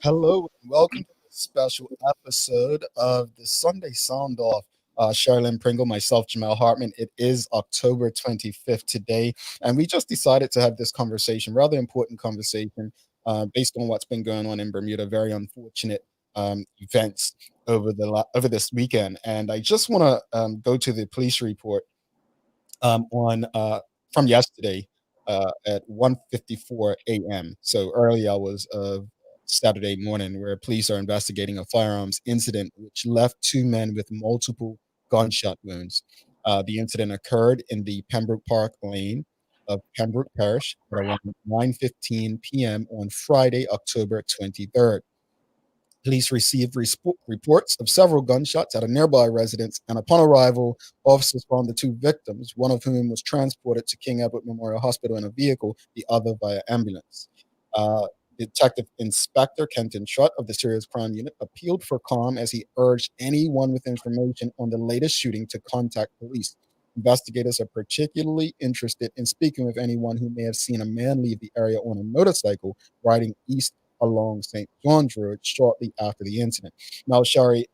Hello and welcome to this special episode of the Sunday Sound Off. Sherilyn Pringle, myself, Jamel Hartman. It is October 25th today, and we just decided to have this conversation, rather important conversation, based on what's been going on in Bermuda. Very unfortunate events over this weekend, and I just want to go to the police report on from yesterday at 1:54 a.m. So early hours of Saturday morning, where police are investigating a firearms incident which left two men with multiple gunshot wounds. The incident occurred in the Pembroke Park lane of Pembroke Parish at around 9:15 p.m. on Friday, October 23rd. Police received reports of several gunshots at a nearby residence, and upon arrival, officers found the two victims, one of whom was transported to King Edward Memorial Hospital in a vehicle, the other via ambulance. Uh, Detective Inspector Kenton Trutt of the Serious Crime Unit appealed for calm as he urged anyone with information on the latest shooting to contact police. Investigators are particularly interested in speaking with anyone who may have seen a man leave the area on a motorcycle riding east along St. John's Road shortly after the incident. Now, Shari,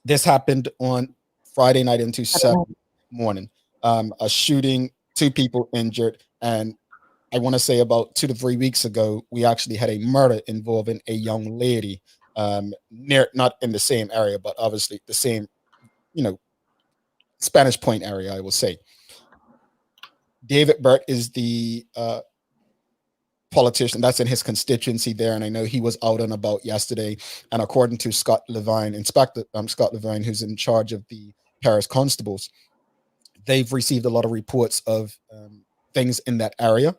this happened on Friday night into I don't know. Saturday morning. A shooting, two people injured, and I want to say about 2 to 3 weeks ago, we actually had a murder involving a young lady near, not in the same area, but obviously the same, you know, Spanish Point area, I will say. David Burt is the politician that's in his constituency there, and I know he was out and about yesterday. And according to Scott Levine, Inspector Scott Levine, who's in charge of the Paris constables, they've received a lot of reports of things in that area,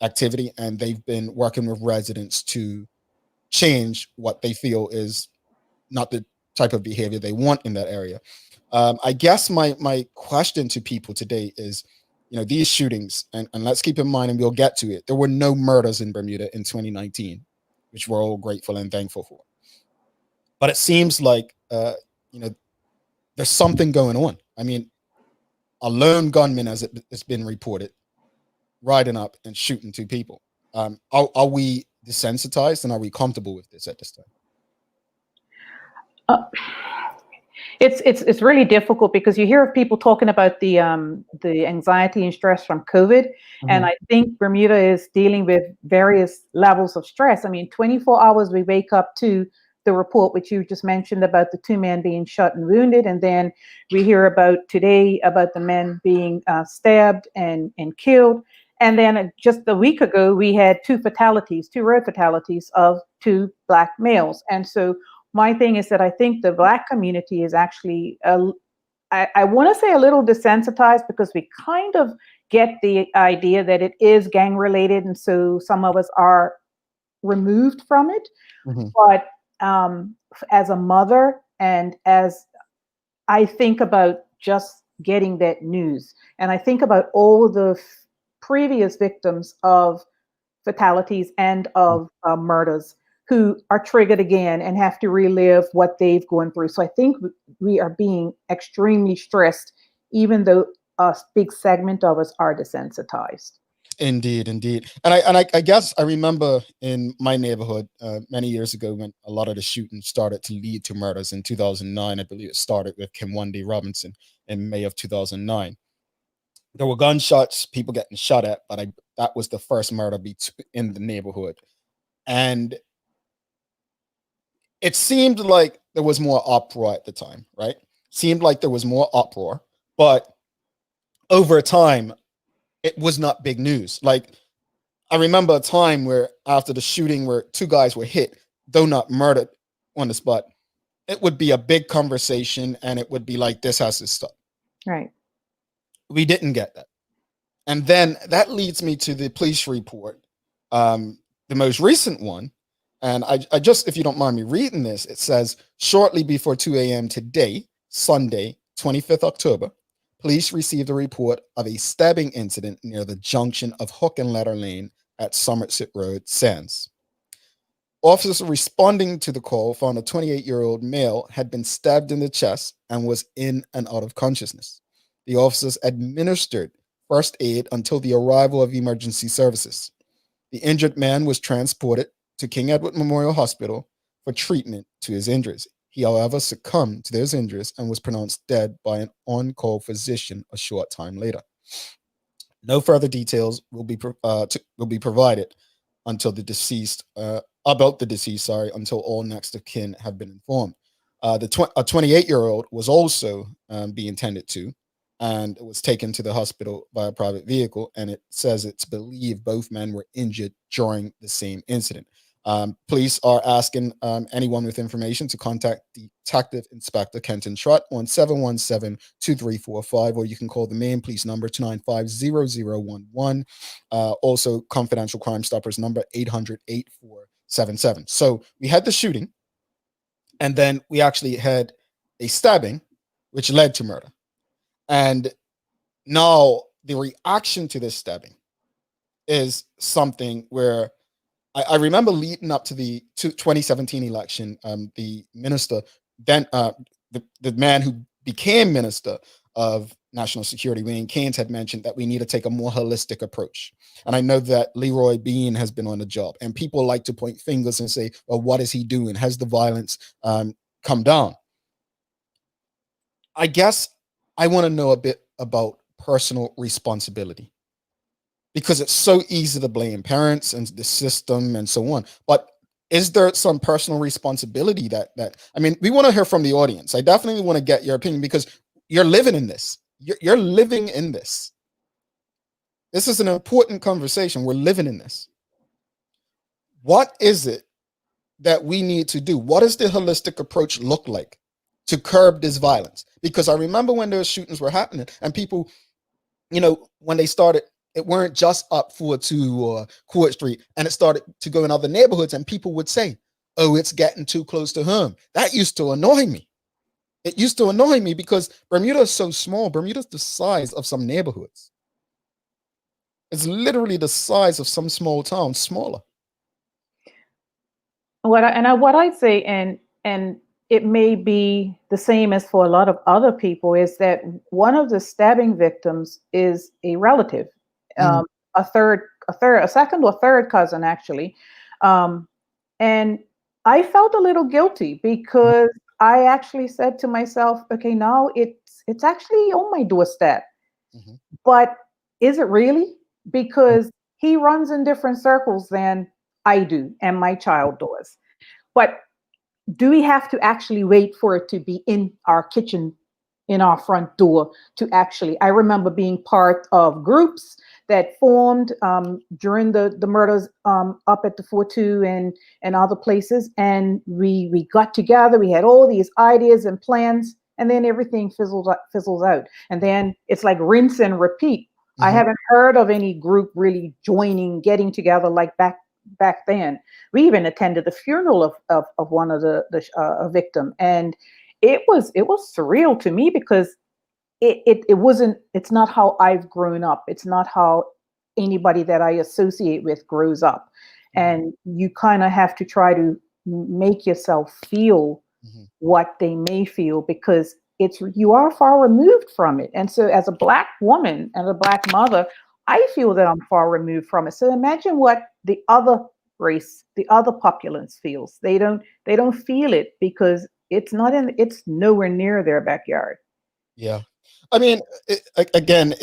activity, and they've been working with residents to change what they feel is not the type of behavior they want in that area. I guess my question to people today is, these shootings, and let's keep in mind, and we'll get to it. There were no murders in Bermuda in 2019, which we're all grateful and thankful for. But it seems like, you know, there's something going on. I mean, a lone gunman, as it's been reported, riding up and shooting two people. Are we desensitized, and are we comfortable with this at this time? Uh, it's really difficult because you hear of people talking about the anxiety and stress from COVID, and Mhm. I think Bermuda is dealing with various levels of stress. I mean, 24 hours we wake up to the report which you just mentioned about the two men being shot and wounded, and then we hear about today about the men being stabbed and killed. And then just a week ago, we had two road fatalities of two black males. And so my thing is that I think the black community is actually, I want to say a little desensitized because we kind of get the idea that it is gang related. And so some of us are removed from it. Mhm. But as a mother and as I think about just getting that news, and I think about all the previous victims of fatalities and of murders who are triggered again and have to relive what they've gone through. So I think we are being extremely stressed, even though a big segment of us are desensitized. Indeed, indeed, and I guess I remember in my neighborhood many years ago when a lot of the shooting started to lead to murders in 2009. I believe it started with Kim Wendy Robinson in May of 2009. There were gunshots, people getting shot at, but that was the first murder in the neighborhood, and it seemed like there was more uproar at the time, right? Seemed like there was more uproar, but over time, it was not big news. Like, I remember a time where after the shooting, where two guys were hit, though not murdered on the spot, it would be a big conversation, and it would be like, this has to stop. Right. We didn't get that. And then that leads me to the police report, the most recent one. And I just, if you don't mind me reading this, it says shortly before 2 a.m. today, Sunday, 25th October, police received a report of a stabbing incident near the junction of Hook and Ladder Lane at Somerset Road, Sands. Officers responding to the call found a 28-year-old male had been stabbed in the chest and was in and out of consciousness. The officers administered first aid until the arrival of emergency services. The injured man was transported to King Edward Memorial Hospital for treatment to his injuries. He, however, succumbed to those injuries and was pronounced dead by an on-call physician a short time later. No further details will be provided until the deceased about the deceased. Sorry, until all next of kin have been informed. A 28-year-old was also being tended to, and was taken to the hospital by a private vehicle. And it says it's believed both men were injured during the same incident. Police are asking anyone with information to contact Detective Inspector Kenton Trott on 717-2345, or you can call the main police number 295-0011. Also, confidential Crime Stoppers number 800-8477. So we had the shooting, and then we actually had a stabbing, which led to murder. And now the reaction to this stabbing is something where I remember leading up to the 2017 election, the minister, then the man who became minister of national security, Wayne Keynes, had mentioned that we need to take a more holistic approach. And I know that Leroy Bean has been on the job, and people like to point fingers and say, well, what is he doing? Has the violence come down? I guess I want to know a bit about personal responsibility, because it's so easy to blame parents and the system and so on. But is there some personal responsibility that I mean, we want to hear from the audience. I definitely want to get your opinion, because you're living in this. You're living in this. This is an important conversation. We're living in this. What is it that we need to do? What does the holistic approach look like to curb this violence? Because I remember when those shootings were happening, and people, when they started, it weren't just up 42 or Court Street, and it started to go in other neighborhoods, and people would say, oh, it's getting too close to home. That used to annoy me. It used to annoy me because Bermuda is so small. Bermuda's the size of some neighborhoods. It's literally the size of some small towns, smaller. What I'd say, and it may be the same as for a lot of other people, is that one of the stabbing victims is a relative, Mhm. a second or third cousin, actually. And I felt a little guilty because I actually said to myself, okay, now it's actually on my doorstep, Mhm. but is it really? Because he runs in different circles than I do and my child does. But do we have to actually wait for it to be in our kitchen, in our front door to actually? I remember being part of groups that formed during the murders up at the 42 and other places, and we got together. We had all these ideas and plans, and then everything fizzles out, and then it's like rinse and repeat. I Mhm. haven't heard of any group really getting together like back then. We even attended the funeral of one of the victim, and it was surreal to me because it wasn't, it's not how I've grown up. It's not how anybody that I associate with grows up. Mhm. And you kind of have to try to make yourself feel Mhm. what they may feel, because you are far removed from it. And so as a black woman and a black mother, I feel that I'm far removed from it. So imagine what the other race, the other populace feels. They don't feel it because it's nowhere near their backyard. Yeah. I mean, again,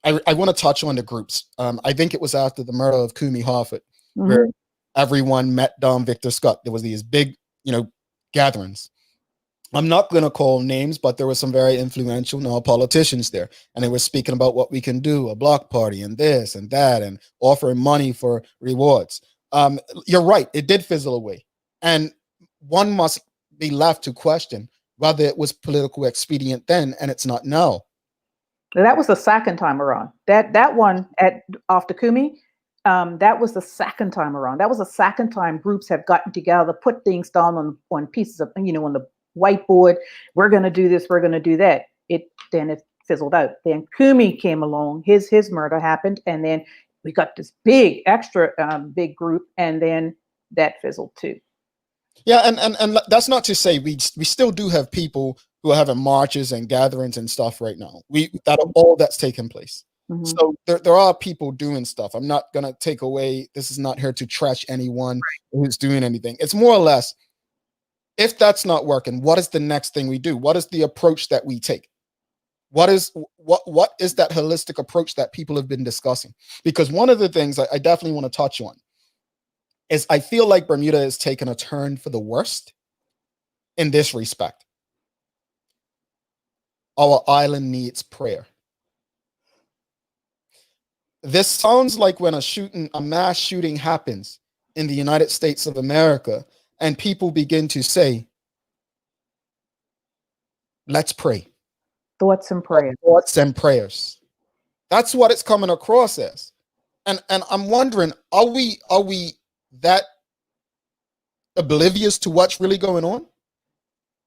I want to touch on the groups. I think it was after the murder of Kumi Harford where Hmm. everyone met Dom Victor Scott. There was these big, gatherings. I'm not going to call names, but there were some very influential now politicians there, and they were speaking about what we can do, a block party, and this and that, and offering money for rewards. You're right; it did fizzle away, and one must be left to question whether it was political expedient then, and it's not now. That was the second time around. That one at after Kumi, that was the second time around. That was the second time groups have gotten together, put things down on pieces of, on the whiteboard. We're going to do this. We're going to do that. It fizzled out. Then Kumi came along. His murder happened, and then we got this big extra big group, and then that fizzled too. Yeah, and that's not to say we still do have people who are having marches and gatherings and stuff right now. We that all that's taking place. Hmm. So there are people doing stuff. I'm not going to take away, this is not here to trash anyone who's doing anything. It's more or less, if that's not working, what is the next thing we do? What is the approach that we take? What is that holistic approach that people have been discussing? Because one of the things I definitely want to touch on is I feel like Bermuda has taken a turn for the worst in this respect. Our island needs prayer. This sounds like when a mass shooting happens in the United States of America, and people begin to say, let's pray. Thoughts and prayers. Thoughts and prayers. That's what it's coming across as. And I'm wondering, are we that oblivious to what's really going on?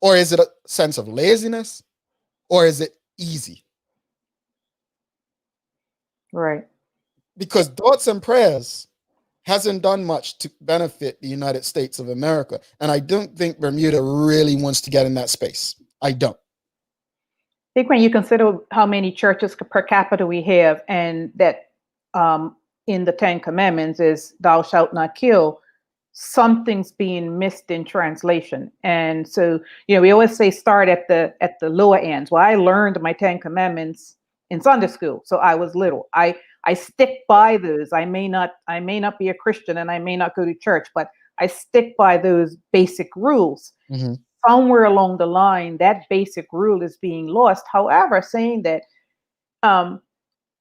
Or is it a sense of laziness? Or is it easy? Right. Because thoughts and prayers hasn't done much to benefit the United States of America. And I don't think Bermuda really wants to get in that space. I don't. I think when you consider how many churches per capita we have, and that in the Ten Commandments is "Thou shalt not kill," something's being missed in translation. And so, we always say start at the lower ends. Well, I learned my Ten Commandments in Sunday school, so I was little. I stick by those. I may not be a Christian, and I may not go to church, but I stick by those basic rules. Mm-hmm. Somewhere along the line, that basic rule is being lost. However, saying that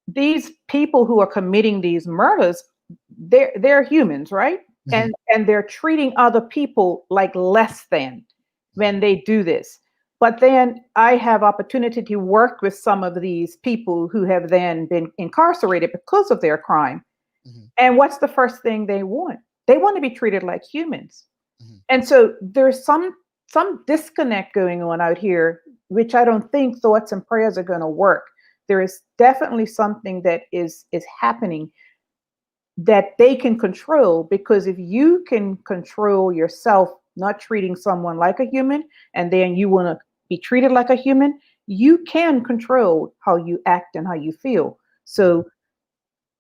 these people who are committing these murders, they're humans, right? Mm-hmm. And they're treating other people like less than when they do this. But then I have opportunity to work with some of these people who have then been incarcerated because of their crime. Mm-hmm. And what's the first thing they want? They want to be treated like humans. Mm-hmm. And so there's some disconnect going on out here, which I don't think thoughts and prayers are going to work. There is definitely something that is happening that they can control, because if you can control yourself not treating someone like a human, and then you want to be treated like a human, you can control how you act and how you feel. So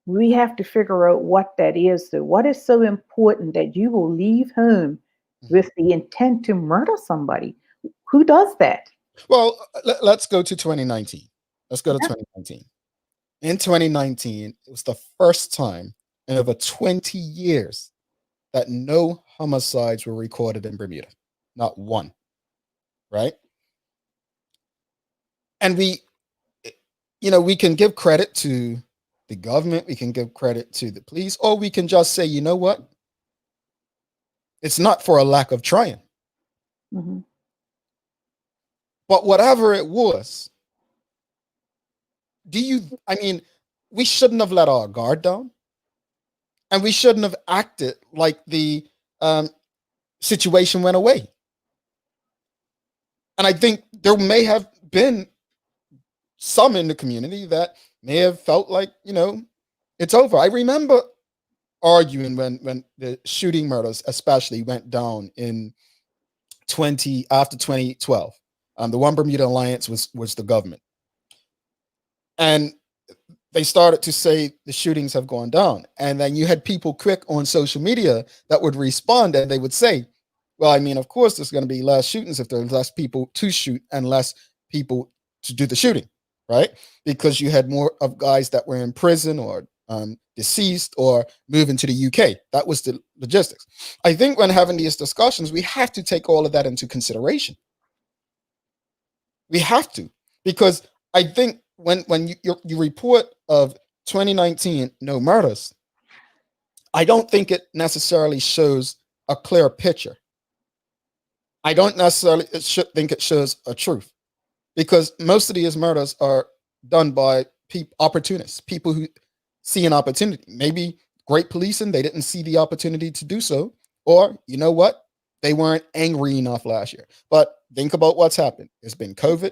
we have to figure out what that is. So what is so important that you will leave home Mm-hmm. with the intent to murder somebody? Who does that? Well, let's go to 2019. Let's go to Yeah. 2019. In 2019, it was the first time in over 20 years that no homicides were recorded in Bermuda. Not one, right? And we can give credit to the government, we can give credit to the police, or we can just say, you know what? It's not for a lack of trying. Mm-hmm. But whatever it was, I mean, we shouldn't have let our guard down, and we shouldn't have acted like the situation went away. And I think there may have been some in the community that may have felt like, it's over. I remember arguing when the shooting murders especially went down in 2012. The One Bermuda Alliance was the government. And they started to say the shootings have gone down. And then you had people quick on social media that would respond, and they would say, well, I mean, of course, there's going to be less shootings if there's less people to shoot and less people to do the shooting, right? Because you had more of guys that were in prison or deceased or moving to the UK. That was the logistics. I think when having these discussions, we have to take all of that into consideration. We have to, because I think when you report of 2019 no murders, I don't think it necessarily shows a clear picture. I don't necessarily think it shows a truth, because most of these murders are done by opportunists, people who see an opportunity. Maybe great policing, they didn't see the opportunity to do so, or you know what, they weren't angry enough last year. But think about what's happened. There's been COVID.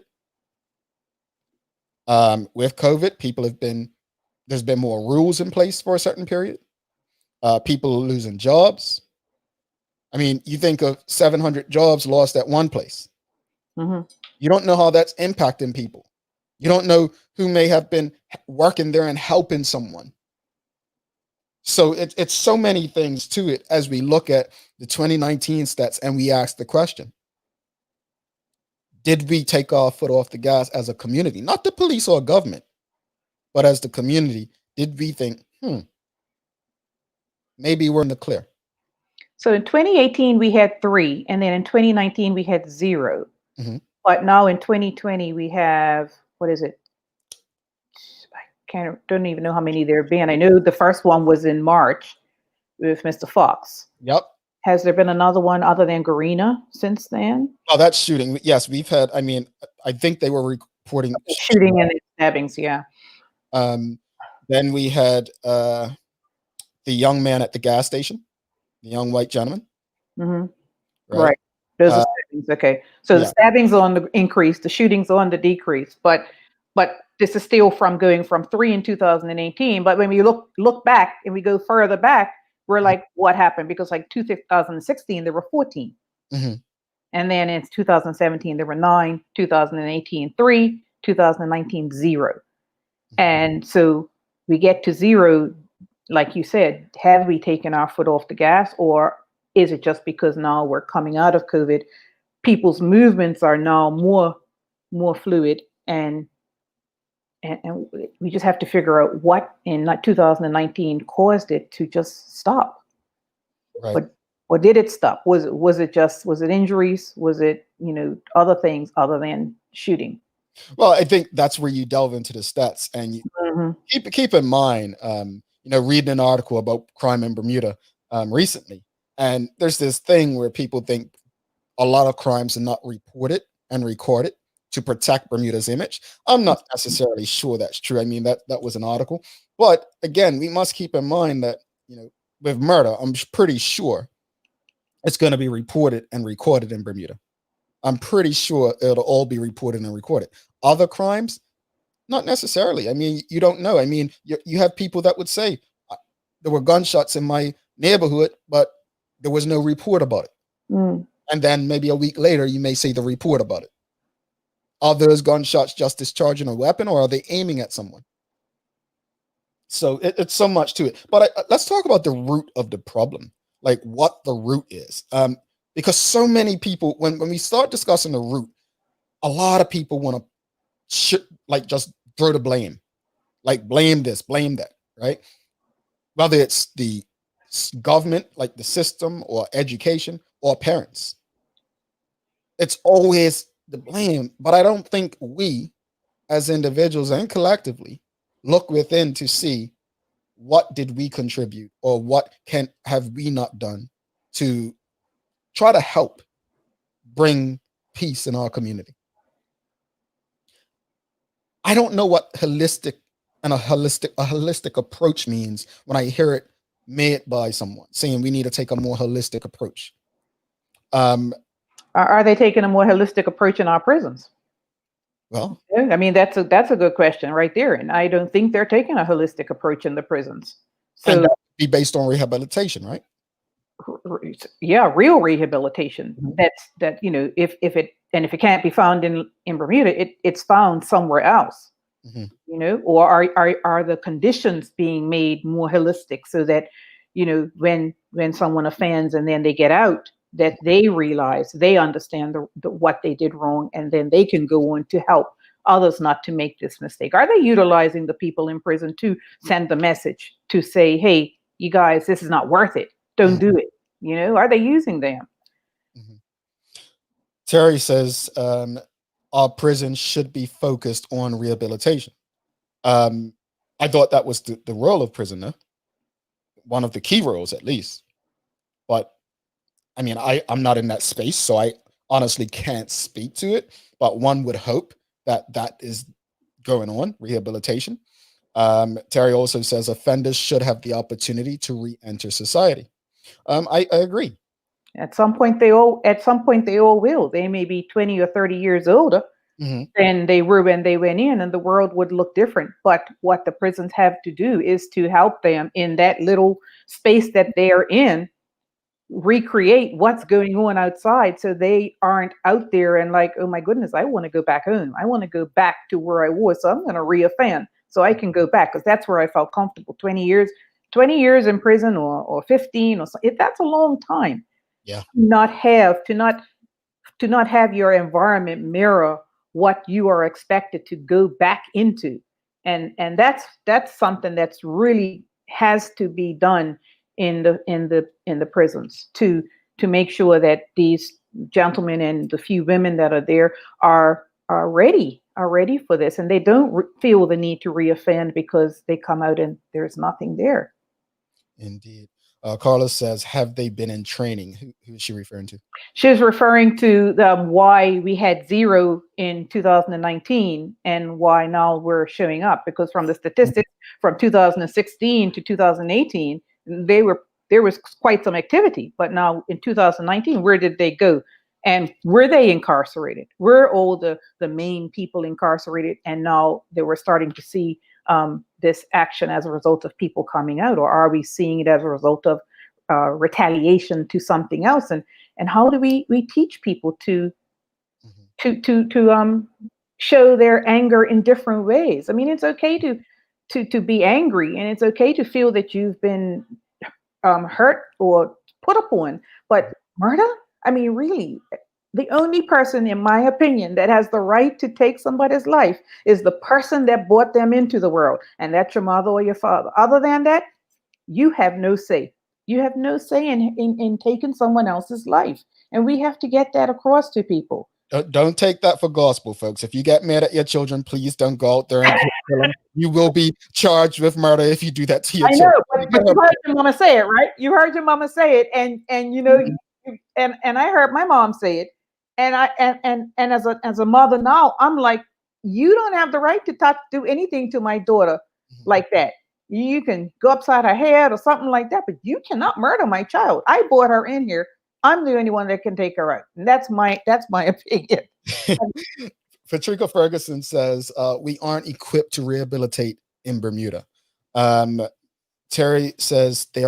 With COVID, there's been more rules in place for a certain period. People are losing jobs. I mean, you think of 700 jobs lost at one place. Mm-hmm. You don't know how that's impacting people. You don't know who may have been working there and helping someone. So it's so many things to it as we look at the 2019 stats and we ask the question, did we take our foot off the gas as a community? Not the police or government, but as the community, did we think, maybe we're in the clear? So in 2018, we had 3, and then in 2019, we had 0. Hmm. But now in 2020, we have, what is it? Don't even know how many there have been. I know the first one was in March with Mr. Fox. Yep. Has there been another one other than Garena since then? Oh, that's shooting. Yes, we've had, I mean, I think they were reporting Shooting and stabbings, yeah. Then we had the young man at the gas station, the young white gentleman, Hmm. right? Right. Those are Uh, stabbings. Okay. So the yeah. stabbings are on the increase, the shootings are on the decrease. But this is still from going from 3 in 2018. But when we look back and we go further back, we're like, what happened? Because like 2016, there were 14. Hmm. And then in 2017, there were 9, 2018, 3, 2019, 0. And so we get to 0, like you said, have we taken our foot off the gas, or is it just because now we're coming out of COVID, people's movements are now more fluid, and we just have to figure out what in like 2019 caused it to just stop. Right. But or did it stop? Was it injuries? Was it other things other than shooting? Well, I think that's where you delve into the stats, and you Hmm. keep in mind, reading an article about crime in Bermuda recently, and there's this thing where people think a lot of crimes are not reported and recorded to protect Bermuda's image. I'm not necessarily sure that's true. I mean, that was an article, but again, we must keep in mind that with murder, I'm pretty sure it's going to be reported and recorded in Bermuda. I'm pretty sure it'll all be reported and recorded. Other crimes, not necessarily. I mean, you don't know. I mean, you have people that would say there were gunshots in my neighborhood, but there was no report about it. Mm. And then maybe a week later, you may see the report about it. Are those gunshots just discharging a weapon, or are they aiming at someone? So it's so much to it. But let's talk about the root of the problem, like what the root is. Because so many people, when we start discussing the root, a lot of people want to like just throw the blame, like blame this, blame that, right? Whether it's the government, like the system, or education, or parents, it's always the blame. But I don't think we, as individuals and collectively, look within to see what did we contribute, or what have we not done to try to help bring peace in our community. I don't know what holistic and a holistic approach means when I hear it made by someone saying we need to take a more holistic approach. Are they taking a more holistic approach in our prisons? Well, I mean, that's a good question right there, and I don't think they're taking a holistic approach in the prisons. and So that would be based on rehabilitation, right? yeah, real rehabilitation. Mhm. If it can't be found in Bermuda, it's found somewhere else. Mhm. Or are the conditions being made more holistic, so that when someone offends and then they get out, that they realize, they understand what they did wrong, and then they can go on to help others not to make this mistake. Are they utilizing the people in prison to send the message to say, hey, you guys, this is not worth it, don't Mhm. do it? Are they using them? Mhm. Terry says our prisons should be focused on rehabilitation. Um, I thought that was the role of prisoner, one of the key roles at least. But I mean, I'm not in that space, so I honestly can't speak to it. But one would hope that that is going on, rehabilitation. Terry also says offenders should have the opportunity to re-enter society. I agree. At some point they all will. They may be 20 or 30 years older Hmm. than they were when they went in, and the world would look different. But what the prisons have to do is to help them in that little space that they're in, recreate what's going on outside so they aren't out there and like, oh my goodness, I want to go back home. I want to go back to where I was. So I'm going to reoffend so I can go back because that's where I felt comfortable. 20 years, 20 years in prison or 15 or so, that's a long time. Yeah, To not have your environment mirror what you are expected to go back into, and that's something that's really has to be done in the prisons to make sure that these gentlemen and the few women that are there are ready for this, and they don't feel the need to reoffend because they come out and there's nothing there. indeed. Carlos says, have they been in training? Who is she referring to? She's referring to why we had zero in 2019 and why now we're showing up. Because from the statistics from 2016 to 2018, there was quite some activity. But now in 2019, where did they go? And were they incarcerated? Were all the main people incarcerated? And now they were starting to see this action as a result of people coming out, or are we seeing it as a result of retaliation to something else? And how do we teach people to Mhm. show their anger in different ways? I mean, it's okay to be angry, and it's okay to feel that you've been hurt or put upon, but murder? I mean, really, the only person, in my opinion, that has the right to take somebody's life is the person that brought them into the world, and that's your mother or your father. Other than that, you have no say. You have no say in taking someone else's life. And we have to get that across to people. Don't take that for gospel, folks. If you get mad at your children, please don't go out there and kill them. You will be charged with murder if you do that to your I know, children. but you heard your mama say it, right? You heard your mama say it, and and I heard my mom say it, and as a mother now, I'm like, you don't have the right to do anything to my daughter like that. You can go upside her head or something like that, but you cannot murder my child. I brought her in here. I'm the only one that can take her out, and that's my opinion. Patricia Ferguson says, we aren't equipped to rehabilitate in Bermuda. Um, Terry says they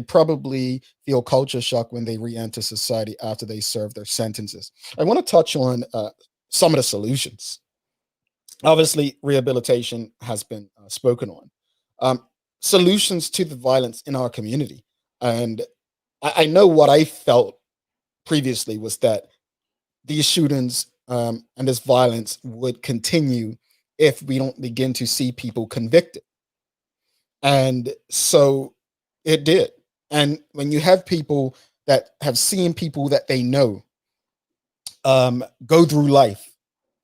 probably feel culture shock when they re-enter society after they serve their sentences. I want to touch on some of the solutions. Obviously, rehabilitation has been spoken on. Um, Solutions to the violence in our community, and I know what I felt previously was that these shootings and this violence would continue if we don't begin to see people convicted. And so it did. And when you have people that have seen people that they know go through life,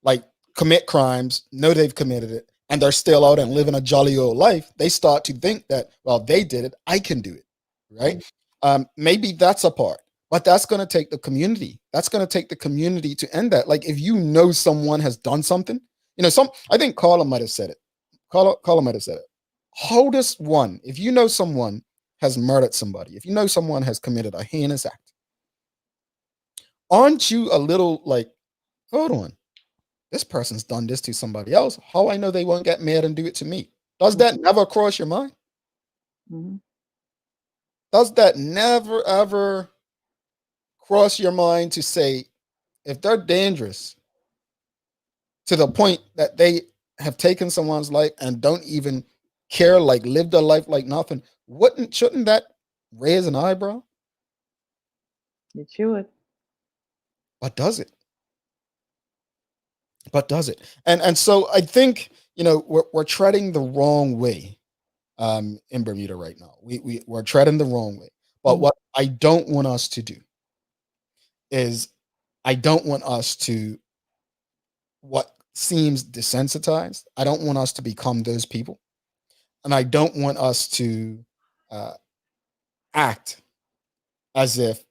like commit crimes, know they've committed it, and they're still out and living a jolly old life, they start to think that, well, they did it, I can do it, right? Maybe that's a part, but that's going to take the community. That's going to take the community to end that. Like if you know someone has done something, I think Carla might have said it. Carla might have said it. Oldest one, if you know someone has murdered somebody, if you know someone has committed a heinous act, aren't you a little like, hold on, this person's done this to somebody else. How I know they won't get mad and do it to me? Does that never cross your mind? Mm-hmm. Does that never ever cross your mind to say, if they're dangerous to the point that they have taken someone's life and don't even care, like live their life like nothing, shouldn't that raise an eyebrow? It should. But does it? But does it? And so I think we're treading the wrong way in Bermuda right now. We're treading the wrong way. But Mhm. what I don't want us to do is I don't want us to what seems desensitized. I don't want us to become those people, and I don't want us to uh, act as if,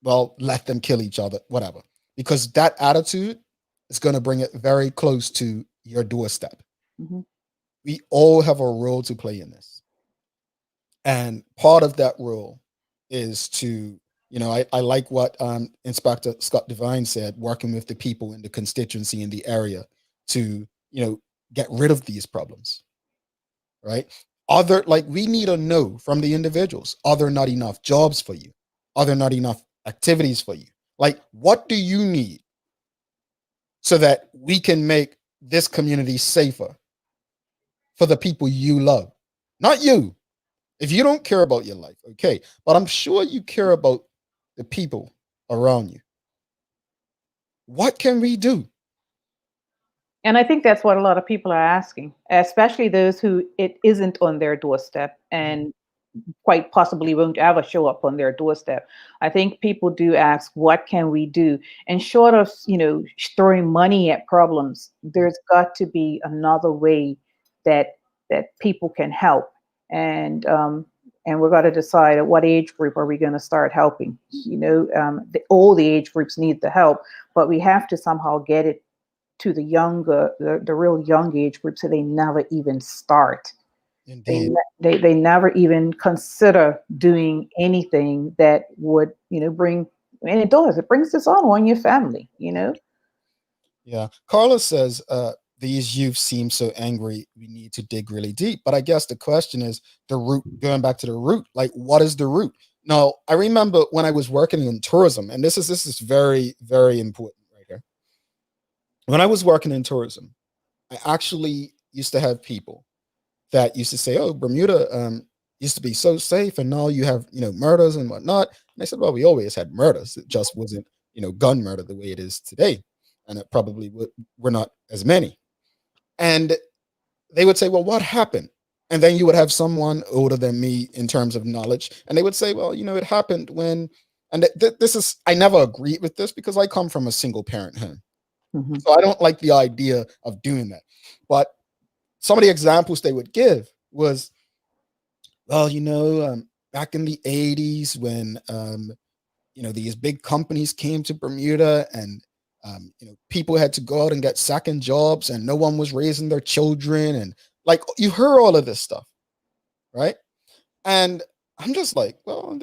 well, let them kill each other, whatever, because that attitude is going to bring it very close to your doorstep. Mhm. We all have a role to play in this. And part of that role is to, I like what Inspector Scott Devine said, working with the people in the constituency in the area to, get rid of these problems, right? Like we need to know from the individuals, are there not enough jobs for you? Are there not enough activities for you? Like, what do you need so that we can make this community safer for the people you love? Not you. If you don't care about your life, okay, but I'm sure you care about the people around you. What can we do? And I think that's what a lot of people are asking, especially those who it isn't on their doorstep and quite possibly won't ever show up on their doorstep. I think people do ask, what can we do? And short of, throwing money at problems, there's got to be another way that people can help. And we're going to decide at what age group are we going to start helping. All the age groups need the help, but we have to somehow get it to the younger, the real young age group, so they never even start. They, Indeed. they never even consider doing anything that would, bring, and it does, it brings dishonor on your family. Yeah. Carla says, these youth seem so angry. We need to dig really deep. But I guess the question is the root, going back to the root, like what is the root? Now, I remember when I was working in tourism, and this is very, very important right here. When I was working in tourism, I actually used to have people that used to say, "Oh, Bermuda used to be so safe, and now you have murders and whatnot." And I said, "Well, we always had murders. It just wasn't gun murder the way it is today, and it probably were not as many." And they would say, "Well, what happened?" And then you would have someone older than me in terms of knowledge, and they would say, "Well, it happened when." And this is, I never agreed with this because I come from a single parent home, Mhm. so I don't like the idea of doing that. But some of the examples they would give was, well, back in the 80s when, these big companies came to Bermuda and, people had to go out and get second jobs and no one was raising their children. And like, you heard all of this stuff, right? And I'm just like, well,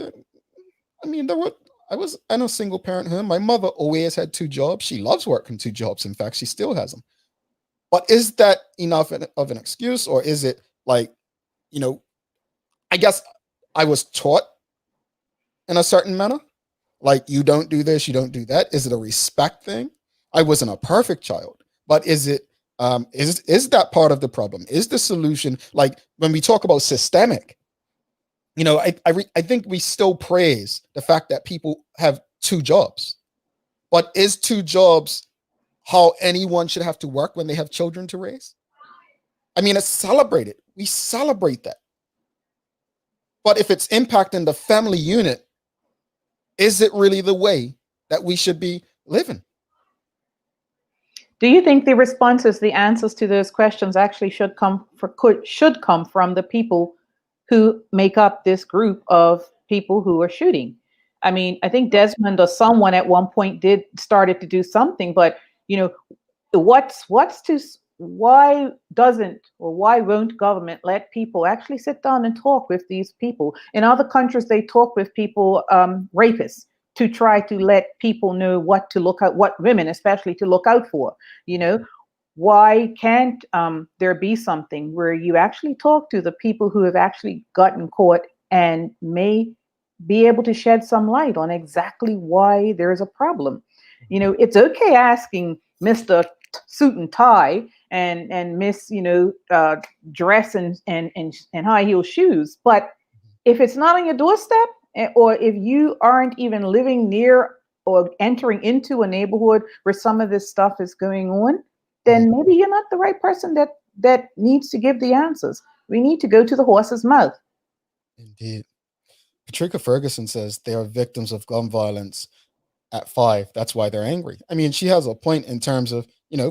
I mean, I was in a single parent home. My mother always had two jobs. She loves working two jobs. In fact, she still has them. But is that enough of an excuse, or is it like, you know, I guess I was taught in a certain manner. Like, you don't do this, you don't do that. Is it a respect thing? I wasn't a perfect child, but is it is that part of the problem? Is the solution, like when we talk about systemic, I think we still praise the fact that people have two jobs. But is two jobs how anyone should have to work when they have children to raise? I mean, it's celebrated. We celebrate that. But if it's impacting the family unit, is it really the way that we should be living? Do you think the responses, the answers to those questions actually should come from the people who make up this group of people who are shooting? I mean, I think Desmond or someone at one point did started to do something, but you know, what's to why doesn't or why won't government let people actually sit down and talk with these people? In other countries, they talk with people, rapists, to try to let people know what to look at, what women especially to look out for. You know, why can't there be something where you actually talk to the people who have actually gotten caught and may be able to shed some light on exactly why there's a problem? It's okay asking Mr. Suit and tie and Miss, dress and high heel shoes, but if it's not on your doorstep, or if you aren't even living near or entering into a neighborhood where some of this stuff is going on, then maybe you're not the right person that needs to give the answers. We need to go to the horse's mouth. Indeed. Patricia Ferguson says they are victims of gun violence at 5. That's why they're angry. I mean, she has a point in terms of,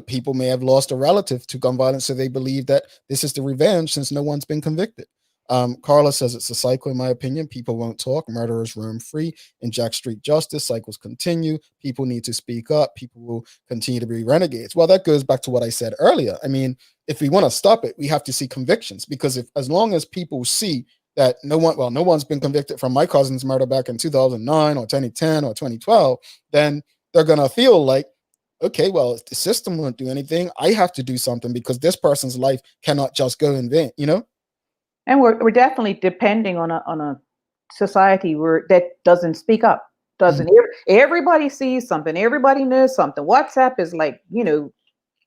people may have lost a relative to gun violence, so they believe that this is the revenge since no one's been convicted. Carla says it's a cycle, in my opinion. People won't talk. Murderers roam free. In Jack Street Justice, cycles continue. People need to speak up. People will continue to be renegades. Well, that goes back to what I said earlier. I mean, if we want to stop it, we have to see convictions, because if, as long as people see that no one's been convicted from my cousin's murder back in 2009 or 2010 or 2012, then they're going to feel like, okay, well, if the system won't do anything, I have to do something because this person's life cannot just go in vain. And we're definitely depending on a society where that doesn't speak up. Mhm. Doesn't everybody sees something? Everybody knows something. WhatsApp is like,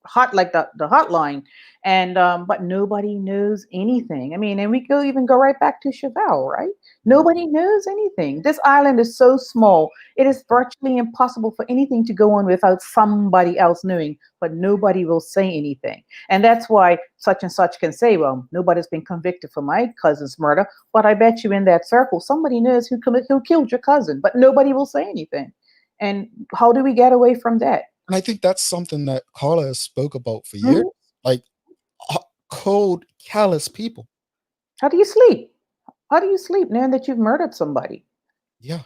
hot like the hotline, and but nobody knows anything. I mean, and we go even go right back to Chevelle, right? Nobody knows anything. This island is so small, it is virtually impossible for anything to go on without somebody else knowing, but nobody will say anything. And that's why such and such can say, well, nobody's been convicted for my cousin's murder, but I bet you in that circle somebody knows who killed your cousin, but nobody will say anything. And how do we get away from that? And I think that's something that Carla has spoke about for years. Mhm. Like cold, callous people. How do you sleep? How do you sleep knowing that you've murdered somebody? Yeah.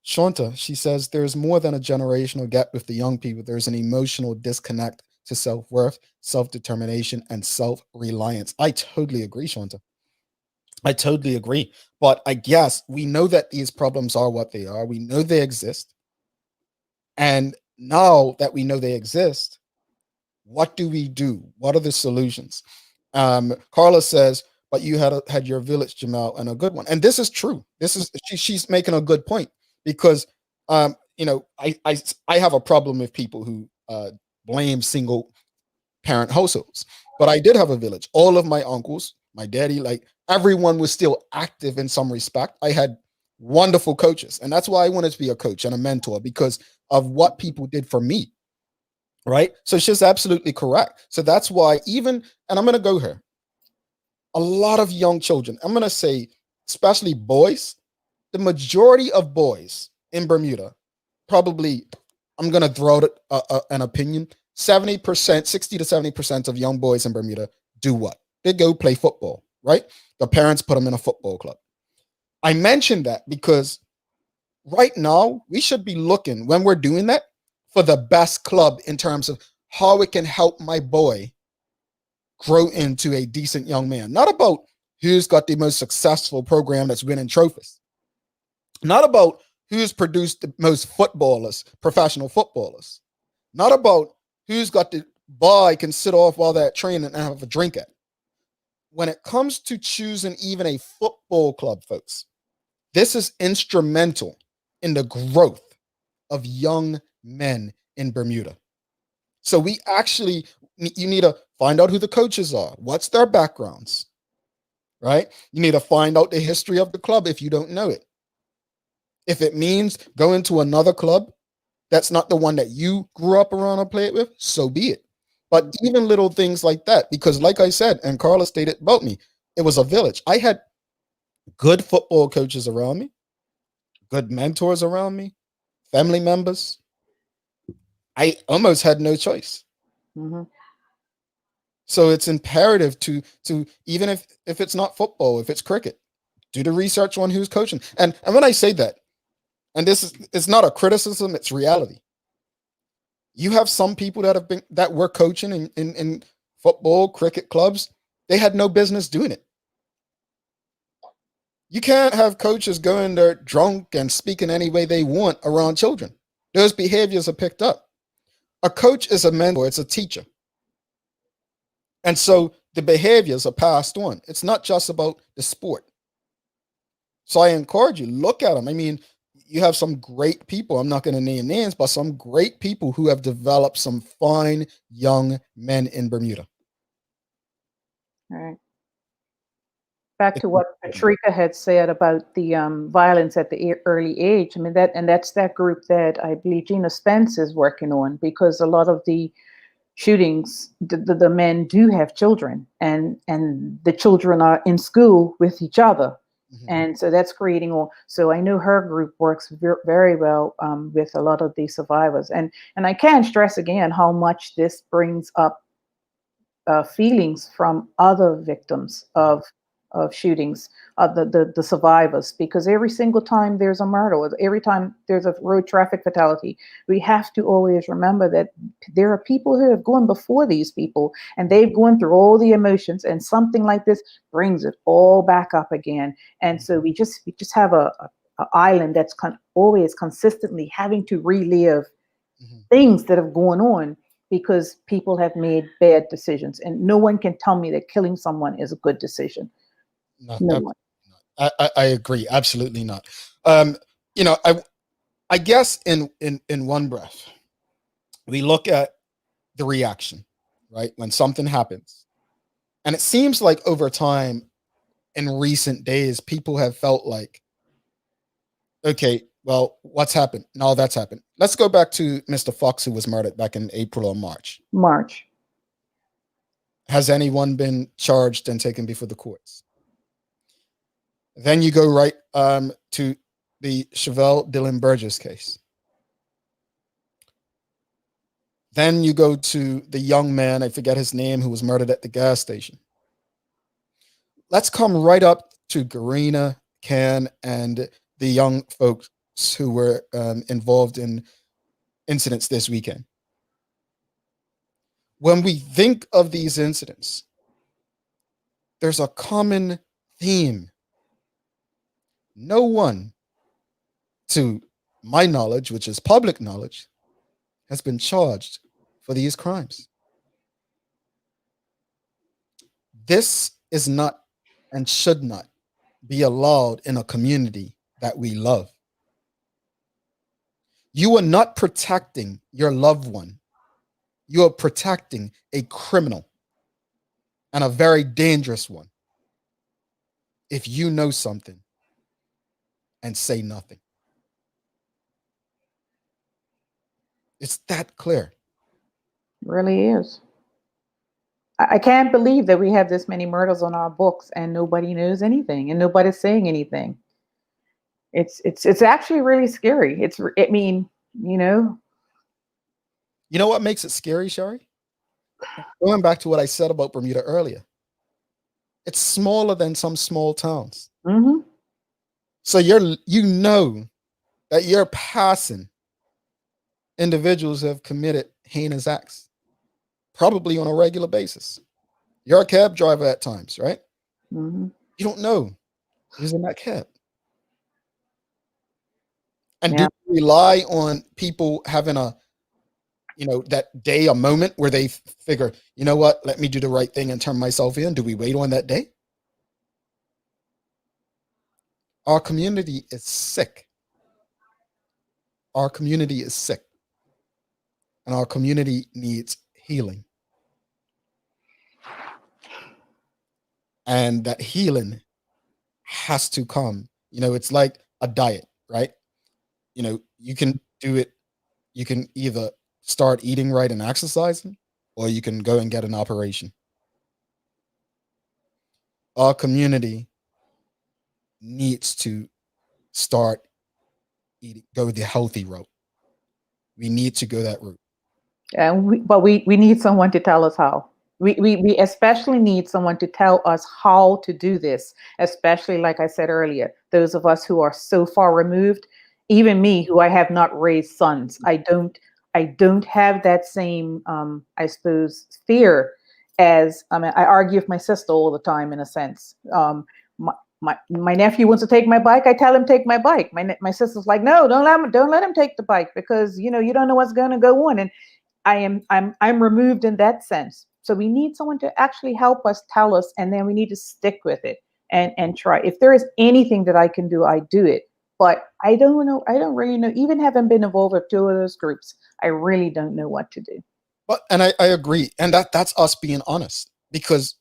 Shanta, she says there's more than a generational gap with the young people. There's an emotional disconnect to self worth, self determination, and self reliance. I totally agree, Shanta. I totally agree. But I guess we know that these problems are what they are. We know they exist. And now that we know they exist, what do we do? What are the solutions? Carla says, but you had your village, Jamal, and a good one. And this is true. She's making a good point because I have a problem with people who blame single parent households. But I did have a village. All of my uncles, my daddy, like everyone was still active in some respect. I had wonderful coaches. And that's why I wanted to be a coach and a mentor because of what people did for me. Right. So she's absolutely correct. So that's why and I'm going to go here, a lot of young children, I'm going to say, especially boys, the majority of boys in Bermuda, probably, I'm going to throw out an opinion, 70%, 60 to 70% of young boys in Bermuda do what? They go play football, right? The parents put them in a football club. I mentioned that because right now we should be looking when we're doing that for the best club in terms of how it can help my boy grow into a decent young man. Not about who's got the most successful program that's winning trophies. Not about who's produced the most footballers, professional footballers. Not about who's got the bar I can sit off while they're training and have a drink at. When it comes to choosing even a football club, folks, this is instrumental in the growth of young men in Bermuda. So you need to find out who the coaches are. What's their backgrounds, right? You need to find out the history of the club if you don't know it. If it means going to another club that's not the one that you grew up around or played with, so be it. But even little things like that, because like I said, and Carla stated about me, it was a village. I had good football coaches around me, good mentors around me, family members. I almost had no choice. Hmm. So it's imperative to even if it's not football, if it's cricket, do the research on who's coaching. And when I say that, and this is it's not a criticism, it's reality. You have some people that were coaching in football, cricket clubs, they had no business doing it. You can't have coaches going there drunk and speaking any way they want around children. Those behaviors are picked up. A coach is a mentor, it's a teacher. And so the behaviors are passed on. It's not just about the sport. So I encourage you, look at them. I mean, you have some great people. I'm not going to name names, but some great people who have developed some fine young men in Bermuda. All right. Back It's to what important. Patrika had said about the violence at the early age. I mean that's that group that I believe Gina Spence is working on, because a lot of the shootings, the men do have children, and the children are in school with each other, Mhm. and so that's creating all. So I know her group works very well with a lot of the survivors, and I can't stress again how much this brings up feelings from other victims Mhm. of shootings, the survivors, because every single time there's a murder, or every time there's a road traffic fatality, we have to always remember that there are people who have gone before these people, and they've gone through all the emotions, and something like this brings it all back up again. And so we just have a island that's always consistently having to relive Mhm. things that have gone on because people have made bad decisions. And no one can tell me that killing someone is a good decision. Not No absolutely one. not. I agree. Absolutely not. Um, you know, I guess in one breath, we look at the reaction, right? When something happens. And it seems like over time in recent days, people have felt like, okay, well, what's happened? No, that's happened. Let's go back to Mr. Fox, who was murdered back in April or March. March. Has anyone been charged and taken before the courts? Then you go right to the Chevelle Dylan Burgess case. Then you go to the young man, I forget his name, who was murdered at the gas station. Let's come right up to Garina, Can, and the young folks who were involved in incidents this weekend. When we think of these incidents, there's a common theme. No one, to my knowledge, which is public knowledge, has been charged for these crimes. This is not and should not be allowed in a community that we love. You are not protecting your loved one. You are protecting a criminal and a very dangerous one if you know something and say nothing. It's that clear. Really is. I can't believe that we have this many murders on our books and nobody knows anything and nobody's saying anything. It's actually really scary. I mean, you know. You know what makes it scary, Shari? Going back to what I said about Bermuda earlier, it's smaller than some small towns. Hmm. So you know that you're passing individuals who have committed heinous acts, probably on a regular basis. You're a cab driver at times, right? Hmm. You don't know who's in that cab. And do Yeah. you rely on people having that day, a moment where they figure, you know what, let me do the right thing and turn myself in? Do we wait on that day? Our community is sick. Our community is sick. And our community needs healing. And that healing has to come. It's like a diet, right? You can do it. You can either start eating right and exercising, or you can go and get an operation. Our community needs to start eating, go the healthy route. We need to go that route. And we need someone to tell us how. We especially need someone to tell us how to do this, especially like I said earlier, those of us who are so far removed, even me who I have not raised sons. I don't have that same I suppose fear as I mean I argue with my sister all the time in a sense. My, my nephew wants to take my bike. I tell him take my bike. My sister's like, no, don't let him take the bike because you don't know what's going to go on. And I'm removed in that sense. So we need someone to actually help us, tell us, and then we need to stick with it and try. If there is anything that I can do, I do it. But I don't know. I don't really know. Even having been involved with two of those groups, I really don't know what to do. And I agree. And that's us being honest, because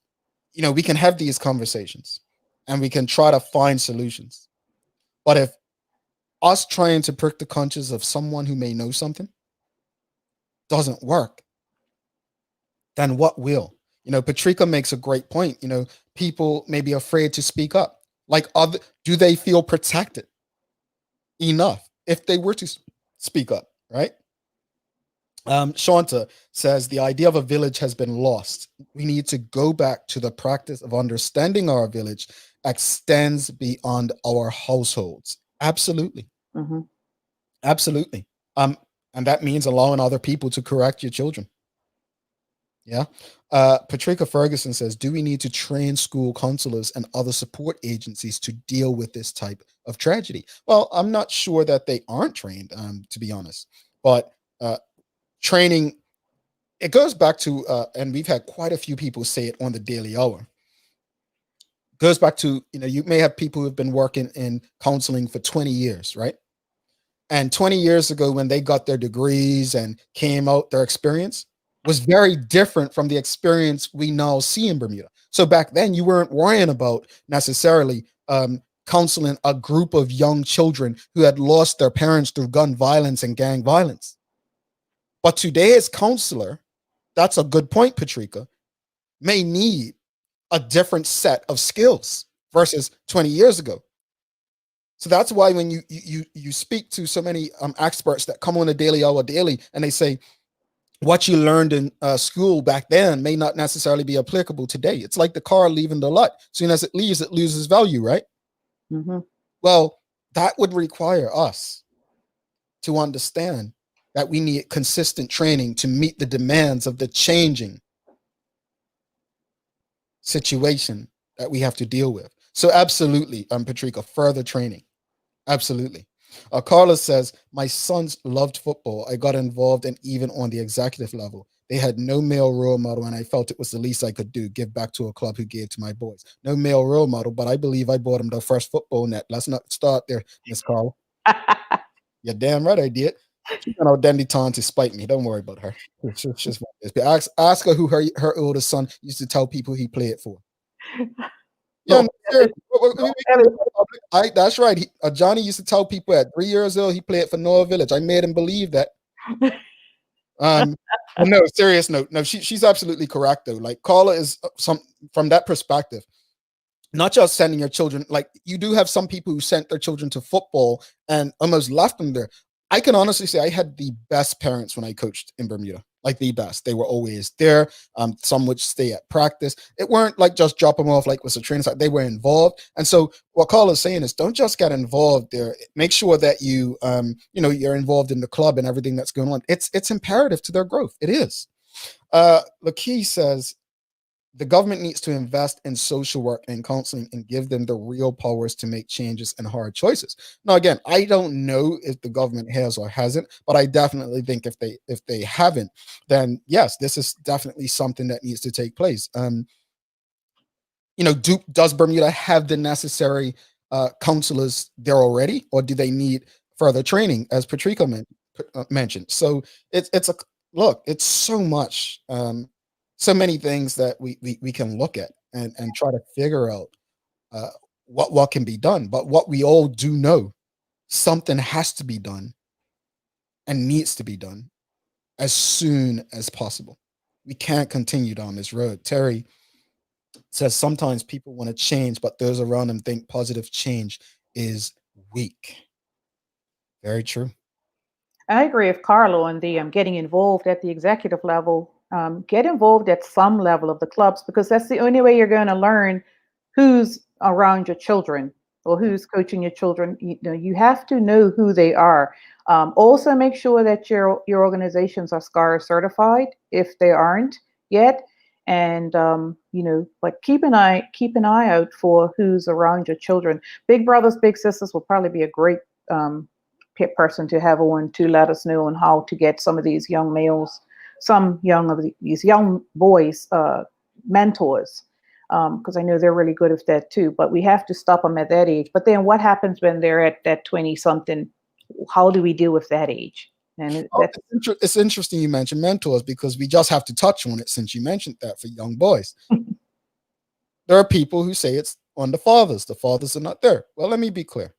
we can have these conversations and we can try to find solutions. But if us trying to prick the conscience of someone who may know something doesn't work, then what will? Patricia makes a great point. People may be afraid to speak up. Like, do they feel protected enough if they were to speak up, right? Shanta says the idea of a village has been lost. We need to go back to the practice of understanding our village extends beyond our households. Absolutely. Hmm. Absolutely. Um, and that means allowing other people to correct your children. Yeah. Patricia Ferguson says, do we need to train school counselors and other support agencies to deal with this type of tragedy? Well, I'm not sure that they aren't trained, to be honest. But training, it goes back to, and we've had quite a few people say it on the Daily Hour. Goes back to, you may have people who've been working in counseling for 20 years, right? And 20 years ago, when they got their degrees and came out, their experience was very different from the experience we now see in Bermuda. So back then, you weren't worrying about necessarily counseling a group of young children who had lost their parents through gun violence and gang violence. But today's counselor, that's a good point, Patrika, may need a different set of skills versus 20 years ago. So that's why when you speak to so many experts that come on a daily hour daily, and they say what you learned in school back then may not necessarily be applicable today. It's like the car leaving the lot. As soon as it leaves, it loses value, right? Mm-hmm. Well, that would require us to understand that we need consistent training to meet the demands of the changing situation that we have to deal with. So absolutely, Patrika, further training. Absolutely. Carlos says, my sons loved football. I got involved and even on the executive level. They had no male role model, and I felt it was the least I could do, give back to a club who gave to my boys. No male role model, but I believe I bought them their first football net. Let's not start there, Miss Carla. You're damn right I did. She's an dandy to spite me. Don't worry about her. She's ask her who her oldest son used to tell people he played for. Yeah, Well, no, seriously. That's right. Johnny used to tell people at 3 years old he played for Noah Village. I made him believe that. Um, but no, serious note. No, she's absolutely correct though. Like Carla is some from that perspective. Not just sending your children, like you do have some people who sent their children to football and almost left them there. I can honestly say I had the best parents when I coached in Bermuda, like the best. They were always there. Some would stay at practice. It weren't like just drop them off like was a training site. They were involved. And so what Carl is saying is don't just get involved there. Make sure that you're involved in the club and everything that's going on. It's imperative to their growth. It is. Lakey says, the government needs to invest in social work and counseling and give them the real powers to make changes and hard choices. Now, again, I don't know if the government has or hasn't, but I definitely think if they haven't, then yes, this is definitely something that needs to take place. Does Bermuda have the necessary counselors there already, or do they need further training, as Patrica mentioned? So it's a look. It's so much. So many things that we can look at and try to figure out uh, what can be done. But what we all do know, something has to be done and needs to be done as soon as possible. We can't continue down this road. Terry says sometimes people want to change, but those around them think positive change is weak. Very true. I agree with Carlo on the getting involved at the executive level. Get involved at some level of the clubs because that's the only way you're going to learn who's around your children or who's coaching your children. You have to know who they are. Also, make sure that your organizations are SCAR certified if they aren't yet, and but keep an eye out for who's around your children. Big brothers, big sisters will probably be a great person to have on to let us know on how to get some of these young males, these young boys, mentors, because I know they're really good at that too. But we have to stop them at that age. But then what happens when they're at that 20 something? How do we deal with that age? And Oh, it's interesting you mentioned mentors because we just have to touch on it since you mentioned that for young boys. There are people who say it's on the fathers. The fathers are not there. Well, let me be clear.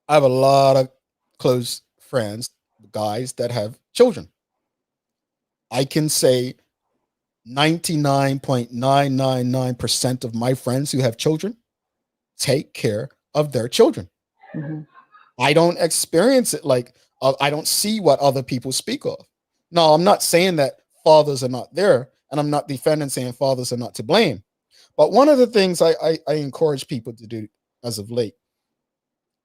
I have a lot of close friends, guys that have children. I can say 99.999% of my friends who have children take care of their children. mm-hmm. I don't experience it like I don't see what other people speak of. No, I'm not saying that fathers are not there, and I'm not defending saying fathers are not to blame. But one of the things I encourage people to do as of late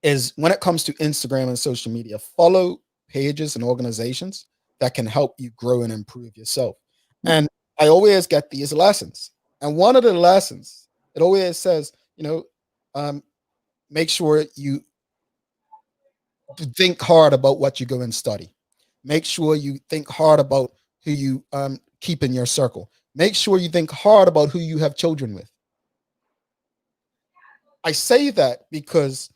is when it comes to Instagram and social media, follow pages and organizations that can help you grow and improve yourself. And I always get these lessons. And one of the lessons, it always says, um, make sure you think hard about what you go and study. Make sure you think hard about who you keep in your circle. Make sure you think hard about who you have children with. I say that because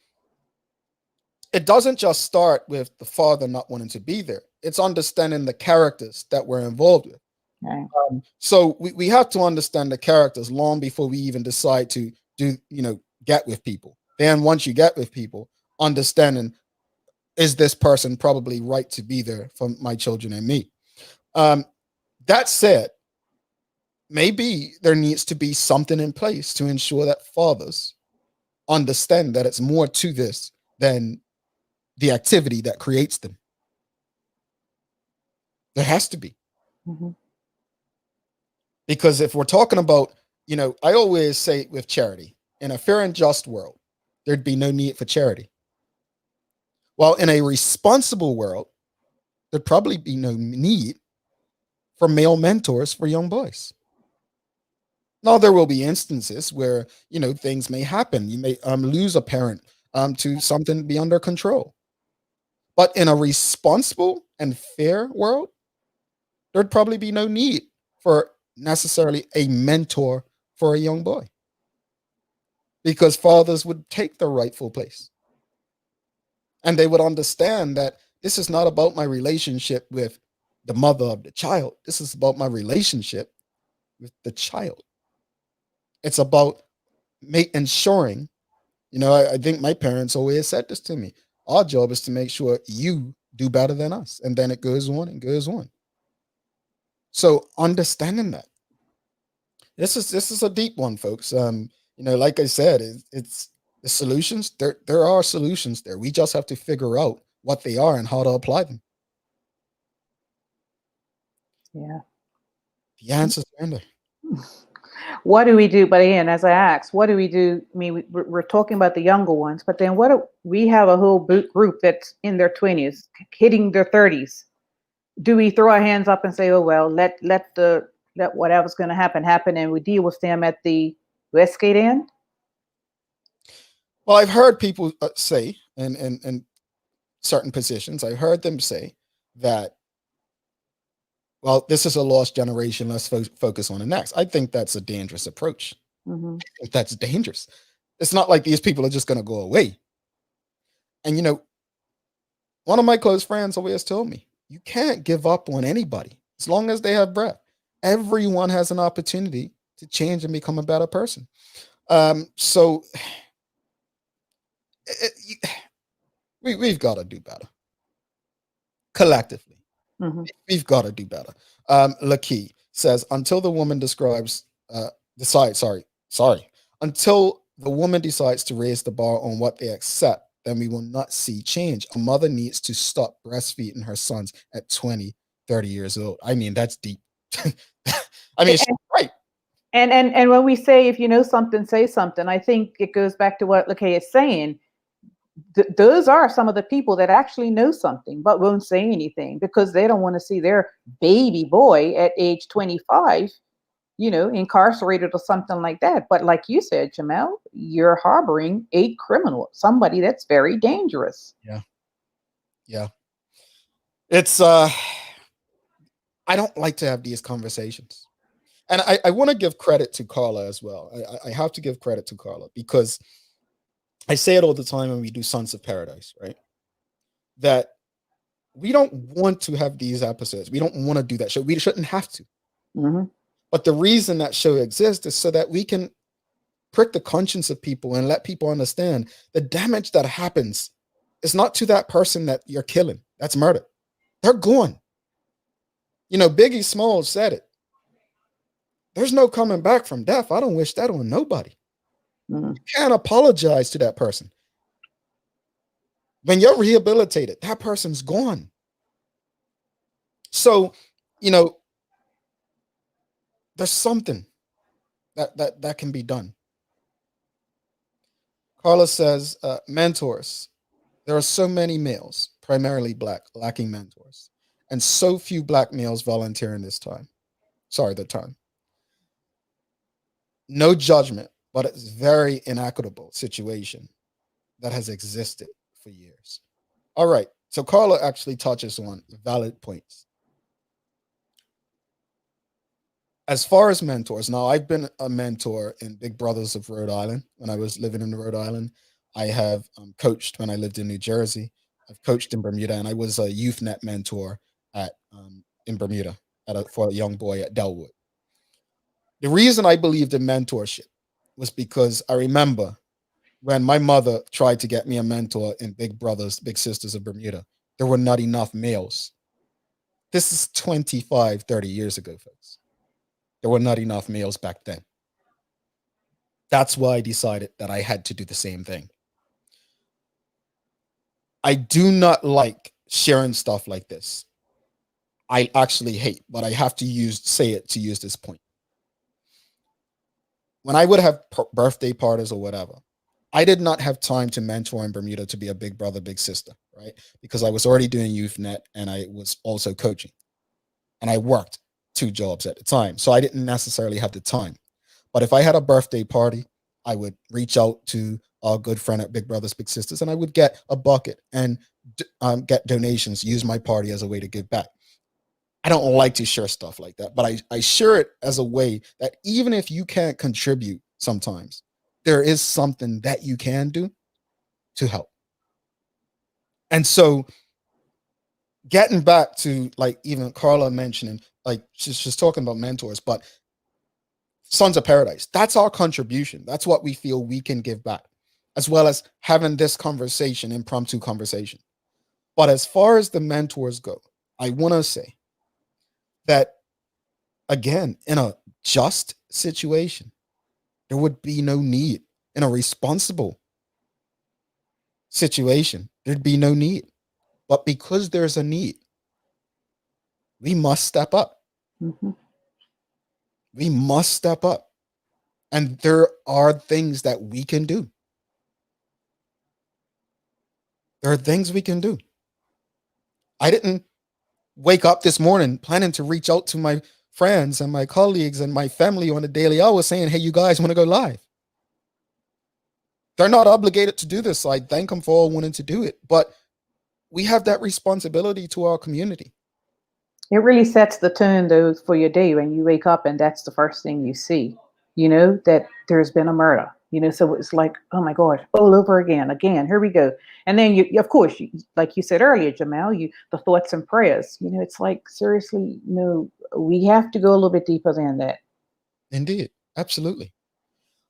it doesn't just start with the father not wanting to be there. It's understanding the characters that we're involved with. Right. So we have to understand the characters long before we even decide to get with people. Then once you get with people, understanding, is this person probably right to be there for my children and me? Um, that said, maybe there needs to be something in place to ensure that fathers understand that it's more to this than the activity that creates them. There has to be. Mhm. Because if we're talking about, I always say with charity, in a fair and just world, there'd be no need for charity. While in a responsible world, there'd probably be no need for male mentors for young boys. Now, there will be instances where, things may happen. You may lose a parent to something beyond their control. But in a responsible and fair world, there'd probably be no need for necessarily a mentor for a young boy because fathers would take the rightful place and they would understand that this is not about my relationship with the mother of the child. This is about my relationship with the child. It's about ensuring, I think my parents always said this to me. Our job is to make sure you do better than us. And then it goes on and goes on. So understanding that this is a deep one, folks. Like I said, it's the solutions. There are solutions there. We just have to figure out what they are and how to apply them. Yeah. The answers are in there. What do we do? But again, as I asked, what do we do? I mean, we're talking about the younger ones, but then what do we have a whole group that's in their 20s, hitting their 30s? Do we throw our hands up and say, "Oh well, let whatever's going to happen happen," and we deal with them at the Westgate end? Well, I've heard people say, and certain positions, I heard them say that, well, this is a lost generation. Let's focus on the next. I think that's a dangerous approach. Hmm. That's dangerous. It's not like these people are just going to go away. And, one of my close friends always told me, you can't give up on anybody as long as they have breath. Everyone has an opportunity to change and become a better person. So we've got to do better collectively. Hmm. We've got to do better. Lakey says, until the woman decides, sorry, until the woman decides to raise the bar on what they accept, then we will not see change. A mother needs to stop breastfeeding her sons at 20, 30 years old. I mean, that's deep. I mean, she's right. And when we say if you know something, say something, I think it goes back to what Lakay is saying. Those are some of the people that actually know something but won't say anything because they don't want to see their baby boy at age 25, incarcerated or something like that. But like you said, Jamel, you're harboring a criminal, somebody that's very dangerous. Yeah. Yeah. It's I don't like to have these conversations. And I want to give credit to Carla as well. I have to give credit to Carla because I say it all the time when we do Sons of Paradise, right? That we don't want to have these episodes. We don't want to do that show. We shouldn't have to. Hmm. But the reason that show exists is so that we can prick the conscience of people and let people understand the damage that happens is not to that person that you're killing. That's murder. They're gone. Biggie Smalls said it. There's no coming back from death. I don't wish that on nobody. Hmm. You can't apologize to that person. When you're rehabilitated, that person's gone. So, you know, there's something that can be done. Carlos says, mentors. There are so many males, primarily black, lacking mentors, and so few black males volunteering this time. Sorry, the time. No judgment, but it's very inequitable situation that has existed for years. All right. So Carla actually touches on valid points. As far as mentors, now I've been a mentor in Big Brothers of Rhode Island when I was living in Rhode Island. I have coached when I lived in New Jersey. I've coached in Bermuda, and I was a youth net mentor at in Bermuda for a young boy at Delwood. The reason I believed in mentorship was because I remember when my mother tried to get me a mentor in Big Brothers, Big Sisters of Bermuda, there were not enough males. This is 25, 30 years ago, folks. There were not enough males back then. That's why I decided that I had to do the same thing. I do not like sharing stuff like this. I actually hate, but I have to say it to use this point. When I would have birthday parties or whatever, I did not have time to mentor in Bermuda to be a big brother, big sister, right? Because I was already doing youth net and I was also coaching and I worked two jobs at the time. So I didn't necessarily have the time. But if I had a birthday party, I would reach out to our good friend at Big Brothers Big Sisters, and I would get a bucket and get donations. Use my party as a way to give back. I don't like to share stuff like that, but I share it as a way that even if you can't contribute, sometimes there is something that you can do to help. And so, getting back to like even Carla mentioning, like she's talking about mentors, but Sons of Paradise. That's our contribution. That's what we feel we can give back, as well as having this conversation, impromptu conversation. But as far as the mentors go, I want to say that, again, in a just situation, there would be no need. In a responsible situation, there'd be no need. But because there's a need, we must step up. Mm-hmm. We must step up. And there are things that we can do. There are things we can do. I didn't wake up this morning planning to reach out to my friends and my colleagues and my family on a daily hour saying, hey, you guys want to go live? They're not obligated to do this. So I thank them for all wanting to do it. But we have that responsibility to our community. It really sets the tone, though, for your day when you wake up and that's the first thing you see, that there's been a murder, so it's like, oh my God, all over again, here we go. And then of course, like you said earlier, Jamal, the thoughts and prayers, it's like, seriously, we have to go a little bit deeper than that. Indeed. Absolutely.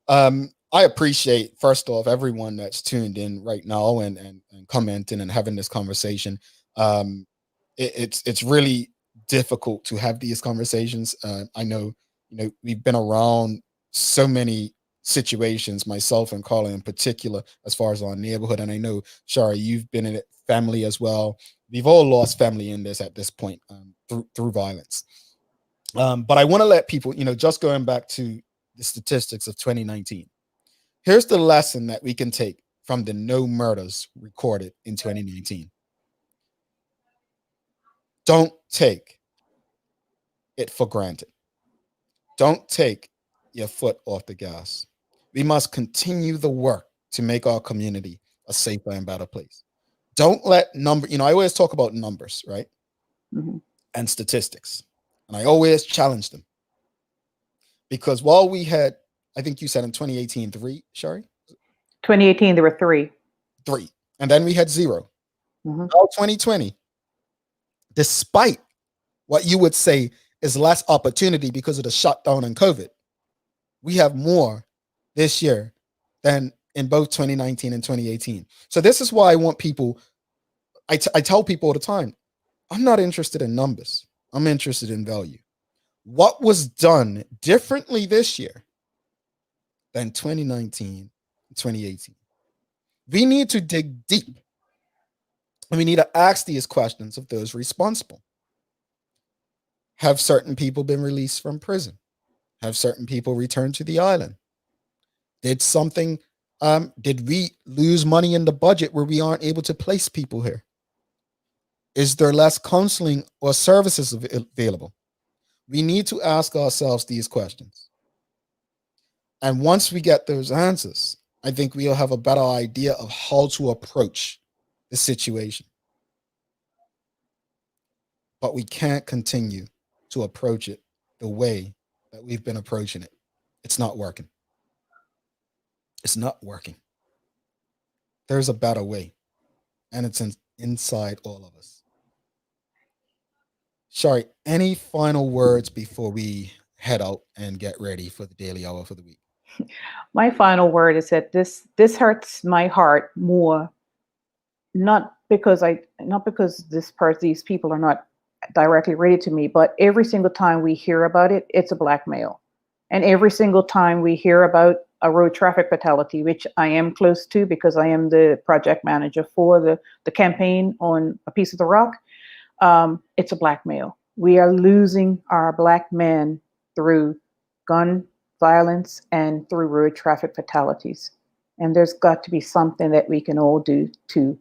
I appreciate, first off, everyone that's tuned in right now and commenting and having this conversation. It's really difficult to have these conversations. I know, we've been around so many situations, myself and Carla in particular, as far as our neighborhood. And I know, Shari, you've been in it, family as well. We've all lost family in this at this point, through violence. But I want to let people, just going back to the statistics of 2019. Here's the lesson that we can take from the no murders recorded in 2019. Don't take it for granted. Don't take your foot off the gas. We must continue the work to make our community a safer and better place. Don't let I always talk about numbers, right? Mm-hmm. And statistics. And I always challenge them. Because while we had, I think you said in 2018, 3, Shari? 2018, there were 3. 3. And then we had 0. Mm-hmm. Now 2020, despite what you would say is less opportunity because of the shutdown and COVID, we have more this year than in both 2019 and 2018. So this is why I want people, I tell people all the time, I'm not interested in numbers. I'm interested in value. What was done differently this year than 2019 and 2018? We need to dig deep. And we need to ask these questions of those responsible. Have certain people been released from prison? Have certain people returned to the island? Did something, did we lose money in the budget where we aren't able to place people here? Is there less counseling or services available? We need to ask ourselves these questions. And once we get those answers, I think we'll have a better idea of how to approach the situation. But we can't continue to approach it the way that we've been approaching it. It's not working. It's not working. There's a better way, and inside all of us. Sorry, any final words before we head out and get ready for the daily hour for the week? My final word is that this hurts my heart more, not because these people are not directly related to me, but every single time we hear about it, it's a blackmail. And every single time we hear about a road traffic fatality, which I am close to because I am the project manager for the campaign on A Piece of the Rock, it's a blackmail. We are losing our black men through gun violence and through road traffic fatalities. And there's got to be something that we can all do to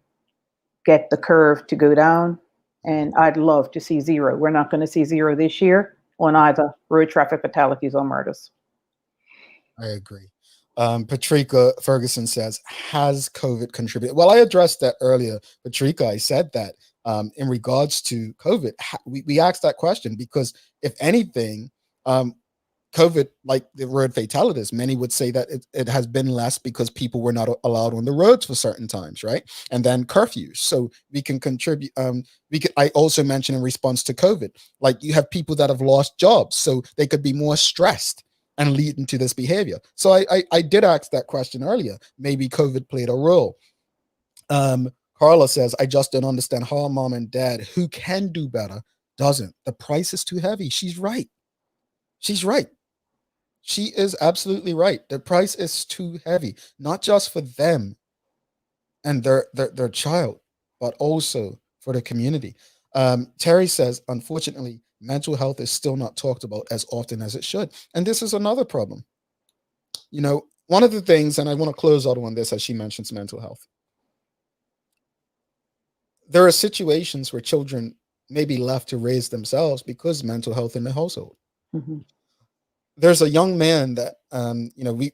get the curve to go down. And I'd love to see zero. We're not going to see zero this year on either road traffic fatalities or murders. I agree. Patrika Ferguson says, has COVID contributed? Well, I addressed that earlier, Patrika. I said that in regards to COVID, we asked that question because if anything, COVID, like the word fatalities, many would say that it has been less because people were not allowed on the roads for certain times, right? And then curfews. So we can contribute. I also mentioned in response to COVID, like you have people that have lost jobs, so they could be more stressed and lead into this behavior. So I did ask that question earlier. Maybe COVID played a role. Carla says, I just don't understand how a mom and dad who can do better doesn't. The price is too heavy. She's right. She's right. She is absolutely right. The price is too heavy, not just for them and their child, but also for the community. Terry says, unfortunately, mental health is still not talked about as often as it should. And this is another problem. One of the things, and I want to close out on this as she mentions mental health, there are situations where children may be left to raise themselves because mental health in the household. Mm-hmm. There's a young man that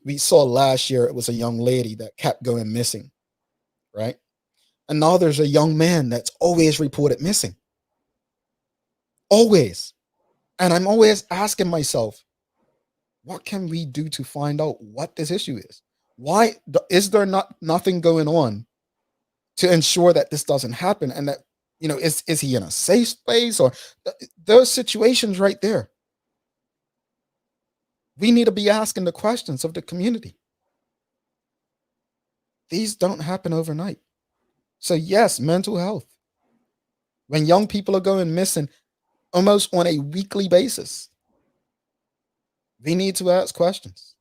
we saw last year. It was a young lady that kept going missing, right? And now there's a young man that's always reported missing, always. And I'm always asking myself, what can we do to find out what this issue is? Why is there nothing going on to ensure that this doesn't happen? And that, is he in a safe space? Or those situations right there, we need to be asking the questions of the community. These don't happen overnight. So yes, mental health. When young people are going missing almost on a weekly basis, we need to ask questions.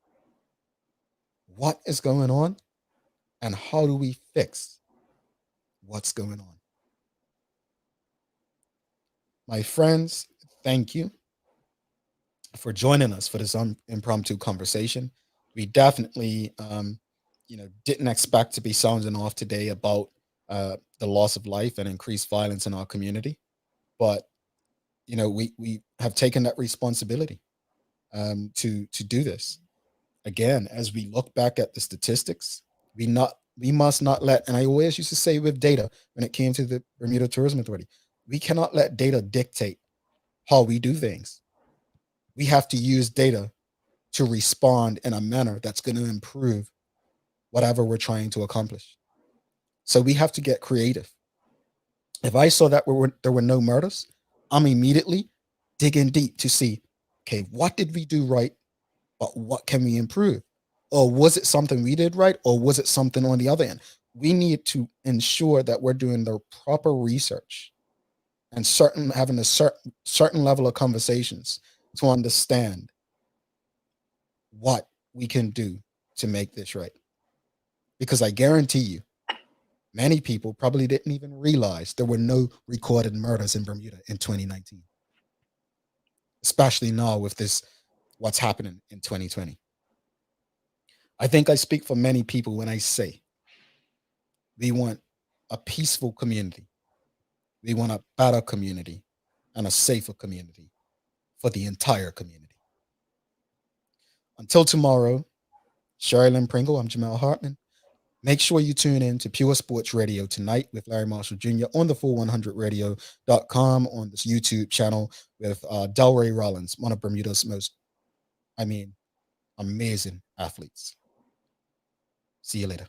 What is going on? And how do we fix what's going on? My friends, thank you for joining us for this impromptu conversation. We definitely, didn't expect to be sounding off today about the loss of life and increased violence in our community, but we have taken that responsibility to do this again. As we look back at the statistics, we must not let, and I always used to say with data when it came to the Bermuda Tourism Authority, we cannot let data dictate how we do things. We have to use data to respond in a manner that's going to improve whatever we're trying to accomplish. So we have to get creative. If I saw that there were no murders, I'm immediately digging deep to see, okay, what did we do right? But what can we improve? Or was it something we did right? Or was it something on the other end? We need to ensure that we're doing the proper research and having a certain level of conversations to understand what we can do to make this right. Because I guarantee you, many people probably didn't even realize there were no recorded murders in Bermuda in 2019, especially now with this, what's happening in 2020. I think I speak for many people when I say we want a peaceful community. We want a better community and a safer community for the entire community. Until tomorrow, Sherilyn Pringle, I'm Jamel Hartman. Make sure you tune in to Pure Sports Radio tonight with Larry Marshall Jr. on the 4100radio.com on this YouTube channel with Delray Rollins, one of Bermuda's most I mean, amazing athletes. See you later.